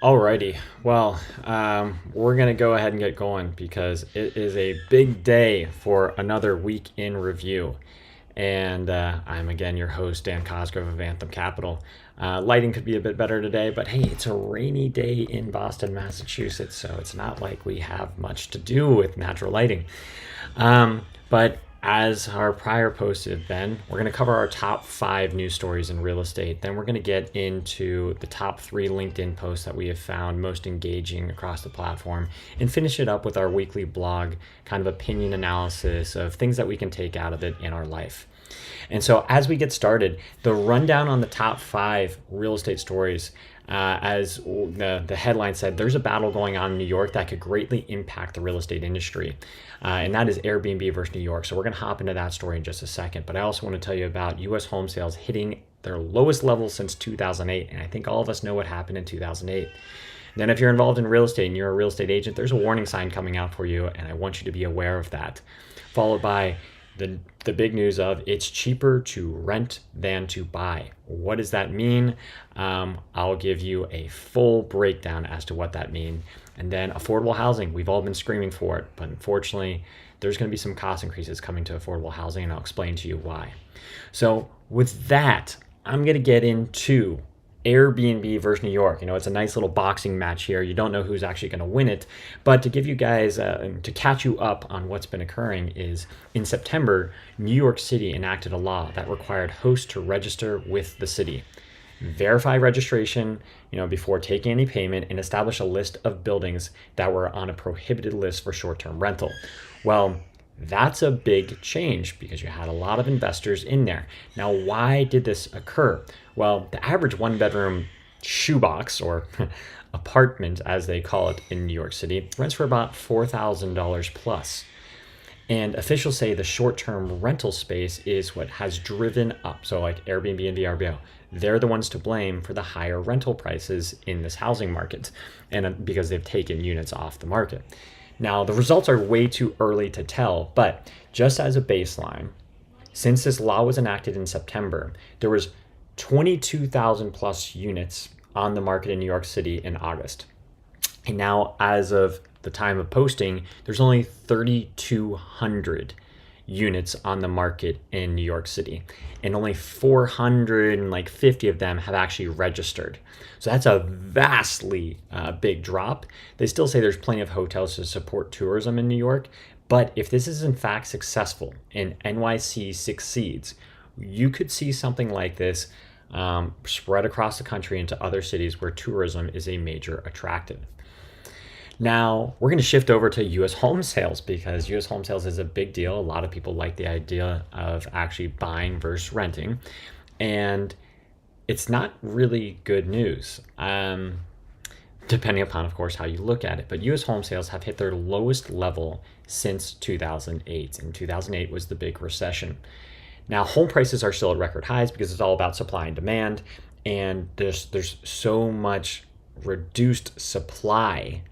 Alrighty. Well, we're going to go ahead and get going because it is a big day for another week in review. And I'm again your host, Dan Cosgrove of Anthem Capital. Lighting could be a bit better today, but hey, it's a rainy day in Boston, Massachusetts, so it's not like we have much to do with natural lighting. But as our prior posts have been, we're going to cover our top 5 news stories in real estate. Then we're going to get into the top 3 LinkedIn posts that we have found most engaging across the platform and finish it up with our weekly blog kind of opinion analysis of things that we can take out of it in our life. And so, as we get started, the rundown on the top 5 real estate stories, as the headline said, there's a battle going on in New York that could greatly impact the real estate industry. And that is Airbnb versus New York. So, we're going to hop into that story in just a second. But I also want to tell you about U.S. home sales hitting their lowest level since 2008. And I think all of us know what happened in 2008. Then, if you're involved in real estate and you're a real estate agent, there's a warning sign coming out for you. And I want you to be aware of that. Followed by the big news of it's cheaper to rent than to buy. What does that mean? I'll give you a full breakdown as to what that means. And then affordable housing. We've all been screaming for it, but unfortunately, there's going to be some cost increases coming to affordable housing, and I'll explain to you why. So with that, I'm going to get into Airbnb versus New York. It's a nice little boxing match here. You don't know who's actually going to win it. But to give you guys, to catch you up on what's been occurring is in September, New York City enacted a law that required hosts to register with the city, verify registration, before taking any payment, and establish a list of buildings that were on a prohibited list for short-term rental. Well, that's a big change because you had a lot of investors in there. Now, why did this occur? Well, the average one-bedroom shoebox or apartment, as they call it in New York City, rents for about $4,000 plus. And officials say the short-term rental space is what has driven up. So like Airbnb and VRBO, they're the ones to blame for the higher rental prices in this housing market, and because they've taken units off the market. Now, the results are way too early to tell, but just as a baseline, since this law was enacted in September, there was 22,000 plus units on the market in New York City in August. And now, as of the time of posting, there's only 3,200 units on the market in New York City, and only 450 of them have actually registered. So that's a vastly big drop. They still say there's plenty of hotels to support tourism in New York, but if this is in fact successful and NYC succeeds, you could see something like this spread across the country into other cities where tourism is a major attractive. Now, we're going to shift over to U.S. home sales because U.S. home sales is a big deal. A lot of people like the idea of actually buying versus renting. And it's not really good news, depending upon, of course, how you look at it. But U.S. home sales have hit their lowest level since 2008. And 2008 was the big recession. Now, home prices are still at record highs because it's all about supply and demand. And there's so much reduced supply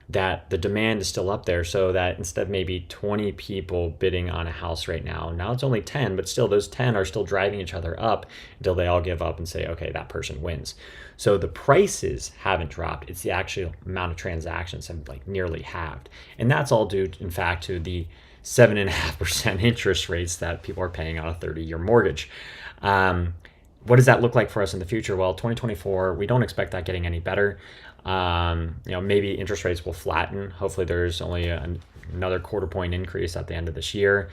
that the demand is still up there, so that instead of maybe 20 people bidding on a house right now it's only 10, but still those 10 are still driving each other up until they all give up and say, okay, that person wins. So the prices haven't dropped. It's the actual amount of transactions have like nearly halved. And that's all due, in fact, to the 7.5% interest rates that people are paying on a 30-year mortgage. What does that look like for us in the future? Well, 2024, we don't expect that getting any better. Maybe interest rates will flatten. Hopefully there's only another quarter point increase at the end of this year.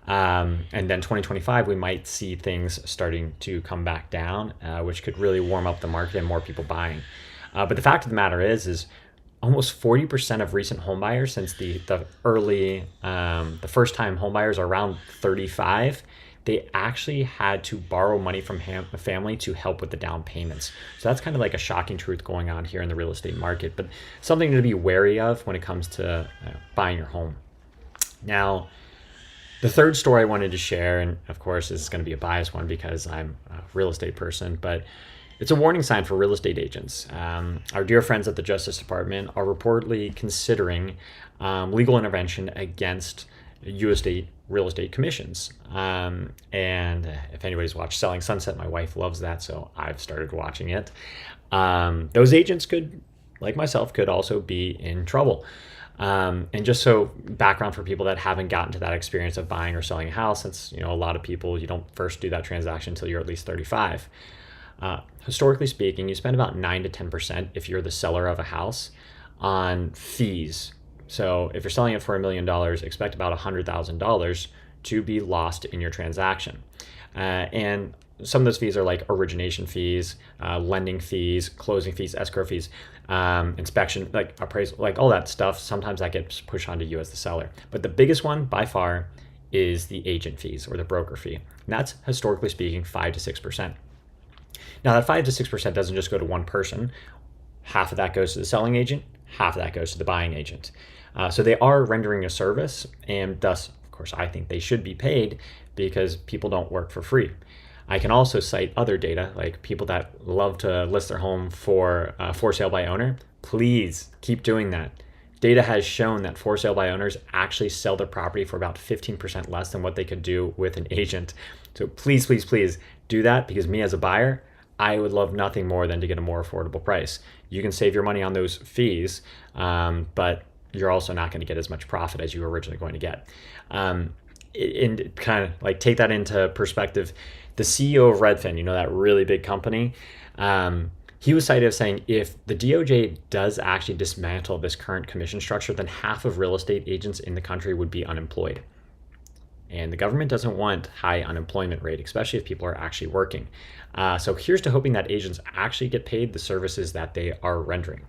And then 2025, we might see things starting to come back down, which could really warm up the market and more people buying. But the fact of the matter is almost 40% of recent home buyers since the first time home buyers are around 35, they actually had to borrow money from a family to help with the down payments. So that's kind of like a shocking truth going on here in the real estate market, but something to be wary of when it comes to buying your home. Now, the third story I wanted to share, and of course this is going to be a biased one because I'm a real estate person, but it's a warning sign for real estate agents. Our dear friends at the Justice Department are reportedly considering legal intervention against U.S. real estate commissions. And if anybody's watched Selling Sunset, my wife loves that, so I've started watching it. Those agents could like myself, could also be in trouble. And just so background for people that haven't gotten to that experience of buying or selling a house, since a lot of people, you don't first do that transaction until you're at least 35. Historically speaking, you spend about 9 to 10% if you're the seller of a house on fees. So if you're selling it for $1 million, expect about $100,000 to be lost in your transaction. And some of those fees are like origination fees, lending fees, closing fees, escrow fees, inspection, like appraisal, like all that stuff. Sometimes that gets pushed onto you as the seller. But the biggest one by far is the agent fees or the broker fee. And that's historically speaking 5 to 6%. Now that 5 to 6% doesn't just go to one person. Half of that goes to the selling agent, half of that goes to the buying agent. So they are rendering a service, and thus, of course, I think they should be paid because people don't work for free. I can also cite other data, like people that love to list their home for sale by owner. Please keep doing that. Data has shown that for sale by owners actually sell their property for about 15% less than what they could do with an agent. So please, please, please do that, because me as a buyer, I would love nothing more than to get a more affordable price. You can save your money on those fees, but you're also not going to get as much profit as you were originally going to get. And kind of like take that into perspective, the CEO of Redfin, that really big company, he was cited as saying if the DOJ does actually dismantle this current commission structure, then half of real estate agents in the country would be unemployed. And the government doesn't want high unemployment rate, especially if people are actually working. So here's to hoping that agents actually get paid the services that they are rendering.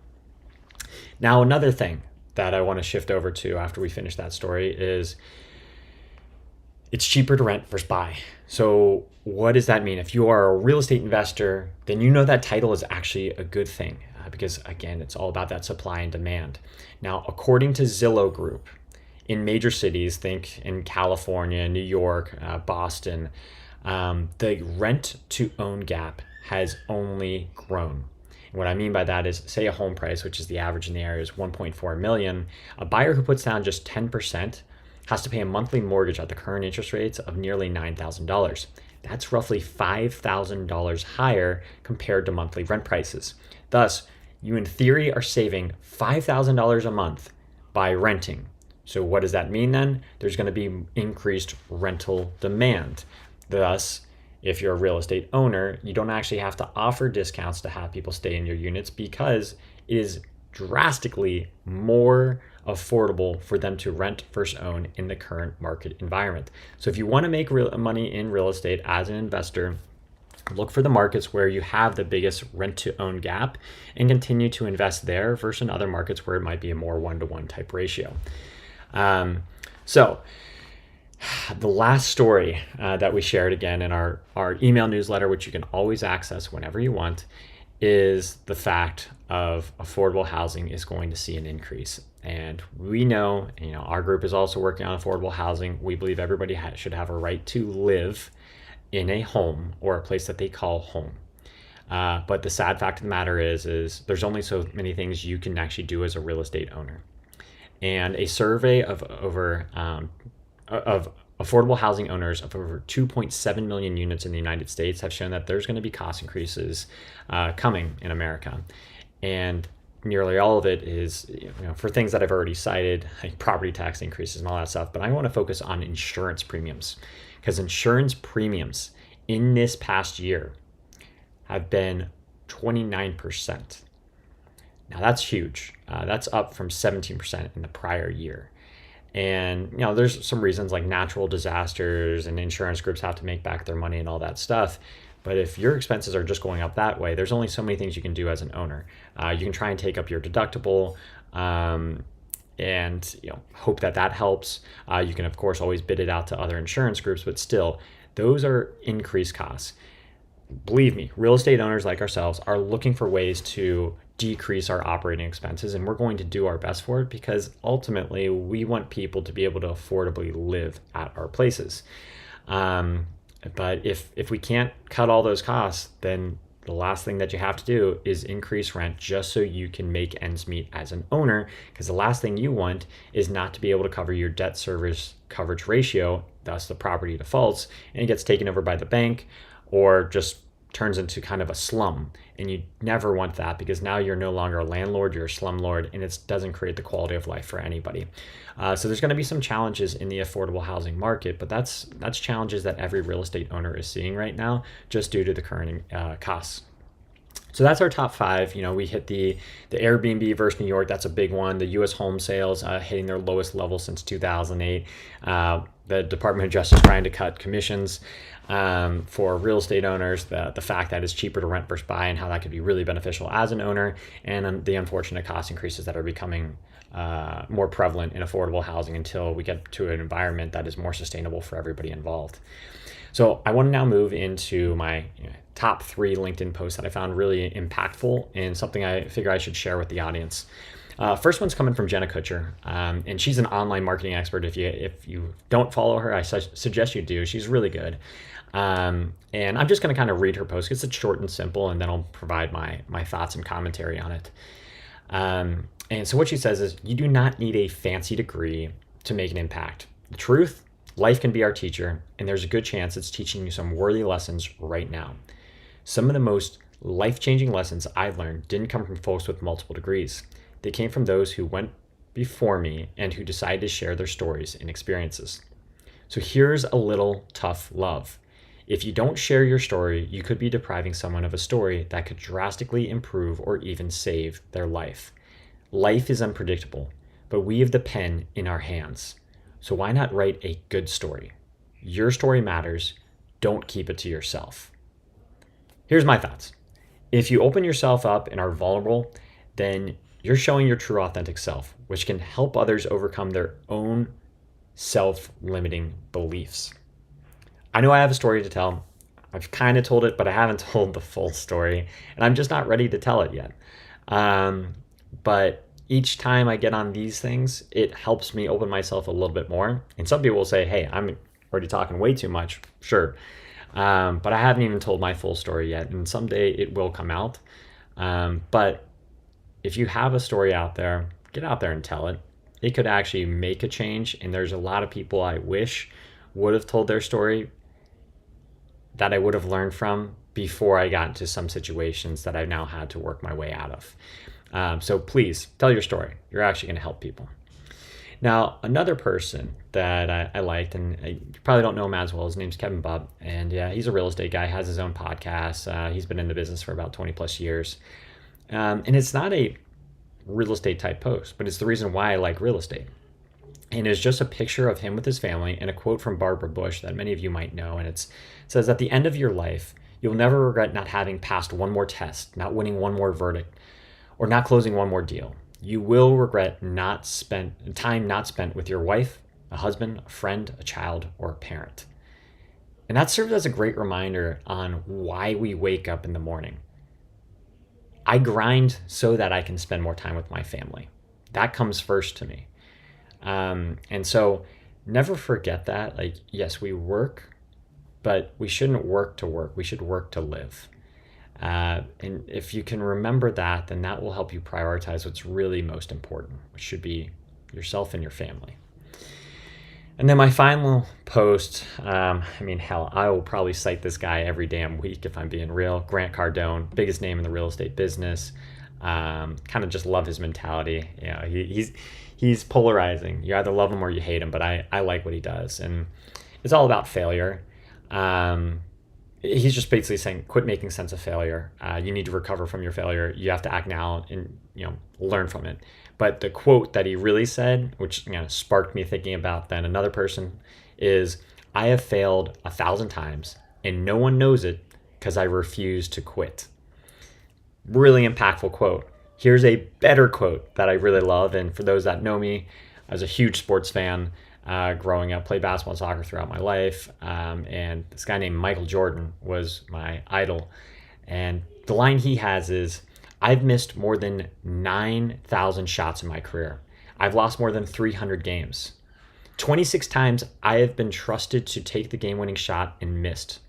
Now, another thing that I want to shift over to after we finish that story is it's cheaper to rent versus buy. So what does that mean? If you are a real estate investor, then that title is actually a good thing because, again, it's all about that supply and demand. Now, according to Zillow Group, in major cities, think in California, New York, Boston, the rent-to-own gap has only grown. And what I mean by that is, say a home price, which is the average in the area, is $1.4 million. A buyer who puts down just 10% has to pay a monthly mortgage at the current interest rates of nearly $9,000. That's roughly $5,000 higher compared to monthly rent prices. Thus, you in theory are saving $5,000 a month by renting. So what does that mean then? There's going to be increased rental demand. Thus, if you're a real estate owner, you don't actually have to offer discounts to have people stay in your units because it is drastically more affordable for them to rent versus own in the current market environment. So if you want to make money in real estate as an investor, look for the markets where you have the biggest rent to own gap and continue to invest there versus in other markets where it might be a more one-to-one type ratio. So the last story that we shared again in our email newsletter, which you can always access whenever you want, is the fact of affordable housing is going to see an increase. And we know, our group is also working on affordable housing. We believe everybody should have a right to live in a home or a place that they call home. But the sad fact of the matter is there's only so many things you can actually do as a real estate owner. And a survey of affordable housing owners of over 2.7 million units in the United States have shown that there's going to be cost increases coming in America. And nearly all of it is for things that I've already cited, like property tax increases and all that stuff. But I want to focus on insurance premiums, because insurance premiums in this past year have been 29%. Now that's huge. That's up from 17% in the prior year. And there's some reasons like natural disasters and insurance groups have to make back their money and all that stuff. But if your expenses are just going up that way, there's only so many things you can do as an owner. You can try and take up your deductible and hope that helps. You can of course always bid it out to other insurance groups, but still, those are increased costs. Believe me, real estate owners like ourselves are looking for ways to decrease our operating expenses, and we're going to do our best for it because ultimately we want people to be able to affordably live at our places. But if we can't cut all those costs, then the last thing that you have to do is increase rent just so you can make ends meet as an owner, because the last thing you want is not to be able to cover your debt service coverage ratio, thus the property defaults, and it gets taken over by the bank or just turns into kind of a slum. And you never want that, because now you're no longer a landlord, you're a slumlord, and it doesn't create the quality of life for anybody. So there's going to be some challenges in the affordable housing market, but that's challenges that every real estate owner is seeing right now, just due to the current costs. So that's our top 5. We hit the Airbnb versus New York. That's a big one. The U.S. home sales hitting their lowest level since 2008. The Department of Justice trying to cut commissions for real estate owners. The fact that it's cheaper to rent versus buy, and how that could be really beneficial as an owner. And the unfortunate cost increases that are becoming more prevalent in affordable housing until we get to an environment that is more sustainable for everybody involved. So I want to now move into my top 3 LinkedIn posts that I found really impactful, and something I figure I should share with the audience. First one's coming from Jenna Kutcher, and she's an online marketing expert. If you don't follow her, I suggest you do. She's really good. And I'm just going to kind of read her post because it's short and simple, and then I'll provide my thoughts and commentary on it. And so what she says is, you do not need a fancy degree to make an impact. The truth, life can be our teacher, and there's a good chance it's teaching you some worthy lessons right now. Some of the most life-changing lessons I've learned didn't come from folks with multiple degrees. They came from those who went before me and who decided to share their stories and experiences. So here's a little tough love. If you don't share your story, you could be depriving someone of a story that could drastically improve or even save their life. Life is unpredictable, but we have the pen in our hands. So why not write a good story? Your story matters. Don't keep it to yourself. Here's my thoughts. If you open yourself up and are vulnerable, then you're showing your true authentic self, which can help others overcome their own self-limiting beliefs. I know I have a story to tell. I've kind of told it, but I haven't told the full story, and I'm just not ready to tell it yet. But each time I get on these things, it helps me open myself a little bit more. And some people will say, hey, I'm already talking way too much. Sure. But I haven't even told my full story yet, and someday it will come out. But if you have a story out there, get out there and tell it. It could actually make a change, and there's a lot of people I wish would have told their story that I would have learned from before I got into some situations that I've now had to work my way out of. So please tell your story. You're actually going to help people. Now, another person that I liked, and you probably don't know him as well, his name's Kevin Bubb. And yeah, he's a real estate guy, has his own podcast. He's been in the business for about 20 plus years. And it's not a real estate type post, but it's the reason why I like real estate. And it's just a picture of him with his family and a quote from Barbara Bush that many of you might know. And it says, at the end of your life, you'll never regret not having passed one more test, not winning one more verdict, or not closing one more deal. You will regret time not spent with your wife, a husband, a friend, a child, or a parent. And that serves as a great reminder on why we wake up in the morning. I grind so that I can spend more time with my family. That comes first to me. And so never forget that. Like, yes, we work, but we shouldn't work to work. We should work to live. And if you can remember that, then that will help you prioritize what's really most important, which should be yourself and your family. And then my final post, I will probably cite this guy every damn week if I'm being real. Grant Cardone, biggest name in the real estate business. Kind of just love his mentality. You know, he's polarizing. You either love him or you hate him, but I like what he does. And it's all about failure. He's just basically saying, quit making sense of failure. You need to recover from your failure. You have to act now and learn from it. But the quote that he really said, which sparked me thinking about then another person, is, I have failed 1,000 times and no one knows it because I refuse to quit. Really impactful quote. Here's a better quote that I really love. And for those that know me, I was a huge sports fan growing up, played basketball and soccer throughout my life. And this guy named Michael Jordan was my idol. And the line he has is, I've missed more than 9,000 shots in my career. I've lost more than 300 games. 26 times I have been trusted to take the game-winning shot and missed.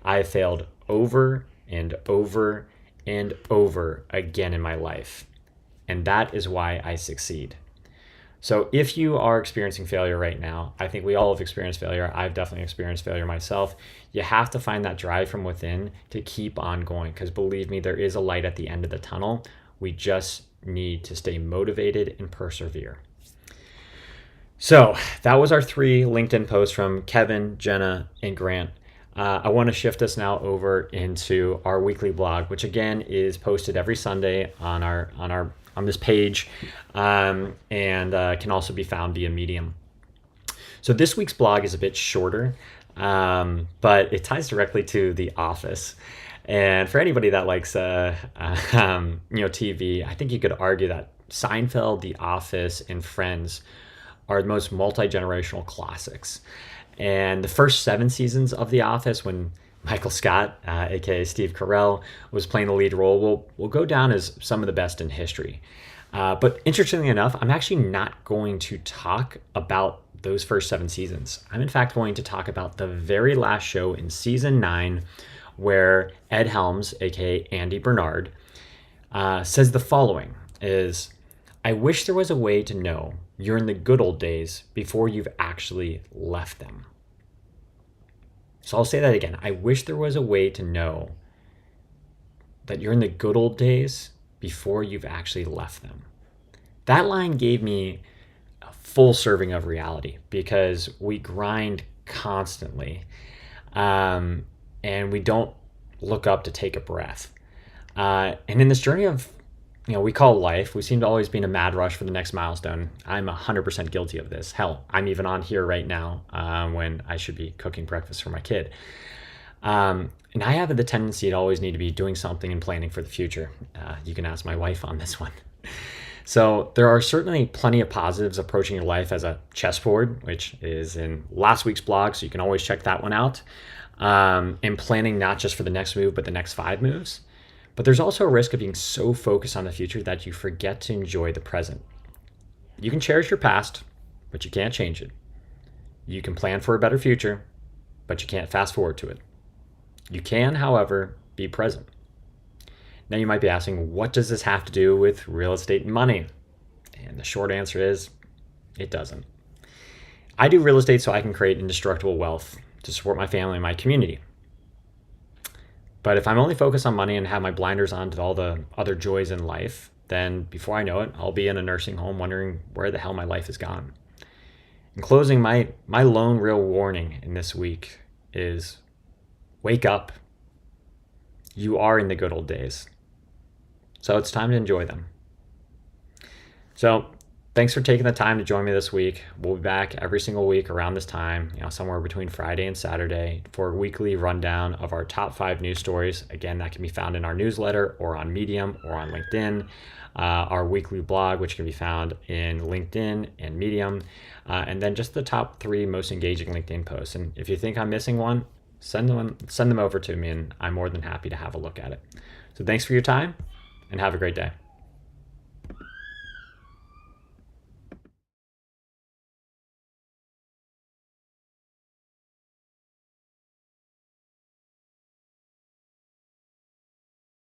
I have failed over and over and over again in my life. And that is why I succeed. So if you are experiencing failure right now, I think we all have experienced failure. I've definitely experienced failure myself. You have to find that drive from within to keep on going, because believe me, there is a light at the end of the tunnel. We just need to stay motivated and persevere. So that was our 3 LinkedIn posts from Kevin, Jenna, and Grant. I want to shift us now over into our weekly blog, which again is posted every Sunday on this page, and can also be found via Medium. So this week's blog is a bit shorter, but it ties directly to The Office. And for anybody that likes TV, I think you could argue that Seinfeld, The Office, and Friends are the most multi-generational classics. And the first 7 seasons of The Office, when Michael Scott, aka Steve Carell, was playing the lead role, will go down as some of the best in history. But interestingly enough, I'm actually not going to talk about those first 7 seasons. I'm in fact going to talk about the very last show in season 9, where Ed Helms, aka Andy Bernard, says the following: I wish there was a way to know you're in the good old days before you've actually left them. So I'll say that again. I wish there was a way to know that you're in the good old days before you've actually left them. That line gave me a full serving of reality, because we grind constantly, and we don't look up to take a breath. And in this journey of we call life, we seem to always be in a mad rush for the next milestone. I'm 100% guilty of this. Hell, I'm even on here right now when I should be cooking breakfast for my kid. And I have the tendency to always need to be doing something and planning for the future. You can ask my wife on this one. So there are certainly plenty of positives approaching your life as a chessboard, which is in last week's blog, so you can always check that one out. And planning not just for the next move, but the next 5 moves. But there's also a risk of being so focused on the future that you forget to enjoy the present. You can cherish your past, but you can't change it. You can plan for a better future, but you can't fast forward to it. You can, however, be present. Now you might be asking, what does this have to do with real estate and money? And the short answer is, it doesn't. I do real estate so I can create indestructible wealth to support my family and my community. But if I'm only focused on money and have my blinders on to all the other joys in life, then before I know it, I'll be in a nursing home wondering where the hell my life has gone. In closing, my lone real warning in this week is wake up. You are in the good old days. So it's time to enjoy them. So thanks for taking the time to join me this week. We'll be back every single week around this time, somewhere between Friday and Saturday, for a weekly rundown of our top 5 news stories. Again, that can be found in our newsletter or on Medium or on LinkedIn. Our weekly blog, which can be found in LinkedIn and Medium. And then just the top 3 most engaging LinkedIn posts. And if you think I'm missing one, send them over to me, and I'm more than happy to have a look at it. So thanks for your time, and have a great day.